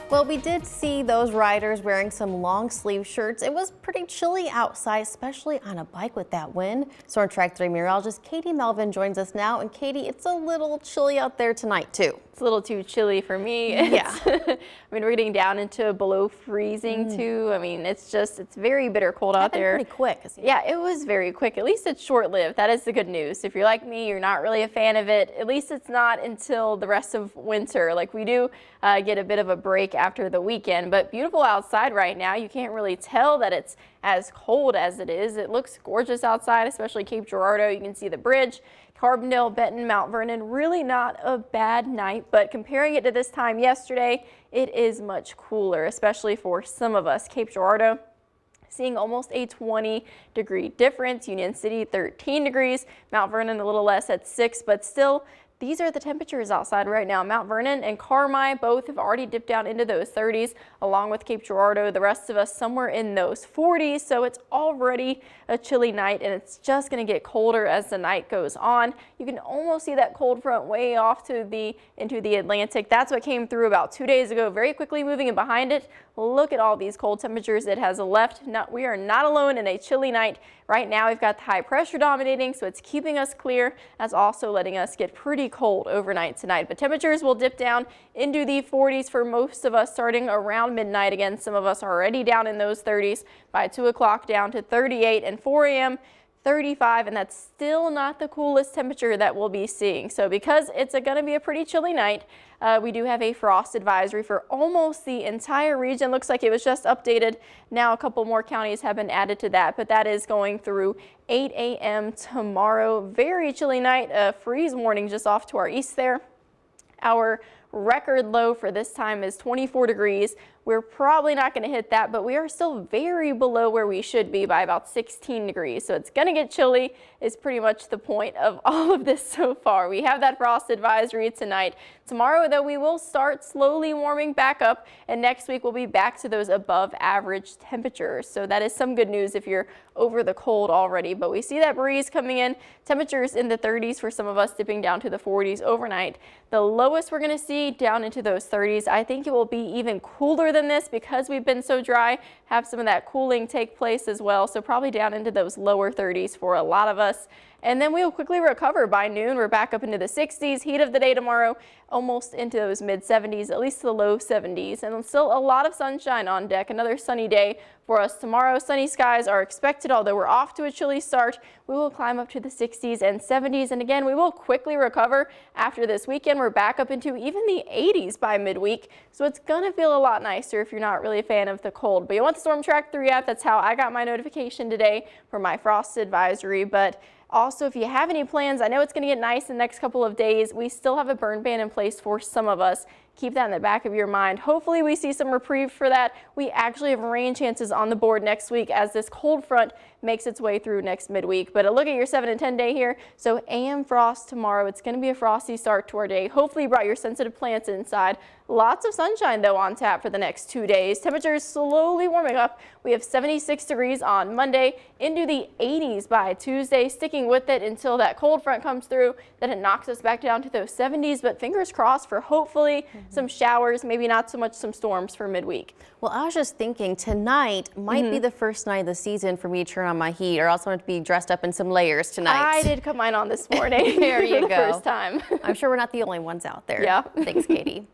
Well, we did see those riders wearing some long sleeve shirts. It was pretty chilly outside, especially on a bike with that wind. Storm Track 3 meteorologist Katie Melvin joins us now. And Katie, it's a little chilly out there tonight too. It's a little too chilly for me. Yeah. I mean, we're getting down into below freezing too. I mean, it's very bitter cold out there. Pretty quick. Yeah, it was very quick. At least it's short-lived. That is the good news. If you're like me, you're not really a fan of it. At least it's not until the rest of winter. Like we do get a bit of a break after the weekend, but beautiful outside right now. You can't really tell that it's as cold as it is. It looks gorgeous outside, especially Cape Girardeau. You can see the bridge, Carbondale, Benton, Mount Vernon. Really not a bad night, but comparing it to this time yesterday, it is much cooler, especially for some of us. Cape Girardeau seeing almost a 20-degree difference. Union City 13 degrees, Mount Vernon a little less at 6, but still these are the temperatures outside right now. Mount Vernon and Carmi both have already dipped down into those 30s, along with Cape Girardeau. The rest of us somewhere in those 40s, so it's already a chilly night, and it's just going to get colder as the night goes on. You can almost see that cold front way off into the Atlantic. That's what came through about 2 days ago, very quickly moving in behind it. Look at all these cold temperatures it has left. We are not alone in a chilly night. Right now we've got the high pressure dominating, so it's keeping us clear. That's also letting us get pretty cold overnight tonight. But temperatures will dip down into the 40s for most of us starting around midnight. Again, some of us are already down in those 30s by 2 o'clock, down to 38, and 4 a.m. 35, and that's still not the coolest temperature that we'll be seeing. So because it's going to be a pretty chilly night, we do have a frost advisory for almost the entire region. Looks like it was just updated. Now a couple more counties have been added to that, but that is going through 8 a.m. tomorrow. Very chilly night, a freeze warning just off to our east there. Our record low for this time is 24 degrees. We're probably not going to hit that, but we are still very below where we should be by about 16 degrees. So it's going to get chilly is pretty much the point of all of this so far. We have that frost advisory tonight. Tomorrow, though, we will start slowly warming back up, and next week we'll be back to those above average temperatures. So that is some good news if you're over the cold already. But we see that breeze coming in, temperatures in the 30s for some of us, dipping down to the 40s overnight. The lowest we're going to see down into those 30s. I think it will be even cooler than this because we've been so dry. Have some of that cooling take place as well, so probably down into those lower 30s for a lot of us. And then we will quickly recover by noon. We're back up into the 60s. Heat of the day tomorrow, almost into those mid 70s, at least the low 70s. And still a lot of sunshine on deck. Another sunny day for us tomorrow. Sunny skies are expected, although we're off to a chilly start. We will climb up to the 60s and 70s. And again, we will quickly recover after this weekend. We're back up into even the 80s by midweek. So it's going to feel a lot nicer if you're not really a fan of the cold. But you want the Storm Track 3 app. That's how I got my notification today for my frost advisory. But also, if you have any plans, I know it's going to get nice in the next couple of days. We still have a burn ban in place for some of us. Keep that in the back of your mind. Hopefully we see some reprieve for that. We actually have rain chances on the board next week as this cold front makes its way through next midweek. But a look at your 7 and 10 day here. So AM frost tomorrow. It's going to be a frosty start to our day. Hopefully you brought your sensitive plants inside. Lots of sunshine though on tap for the next 2 days. Temperatures slowly warming up. We have 76 degrees on Monday, into the 80s by Tuesday, sticking with it until that cold front comes through. Then it knocks us back down to those 70s, but fingers crossed for hopefully some showers, maybe not so much some storms for midweek. Well, I was just thinking tonight might be the first night of the season for me to turn on my heat, or else I'm going to be dressed up in some layers tonight. I did cut mine on this morning. There you for the go. first time. I'm sure we're not the only ones out there. Yeah. Thanks, Katie.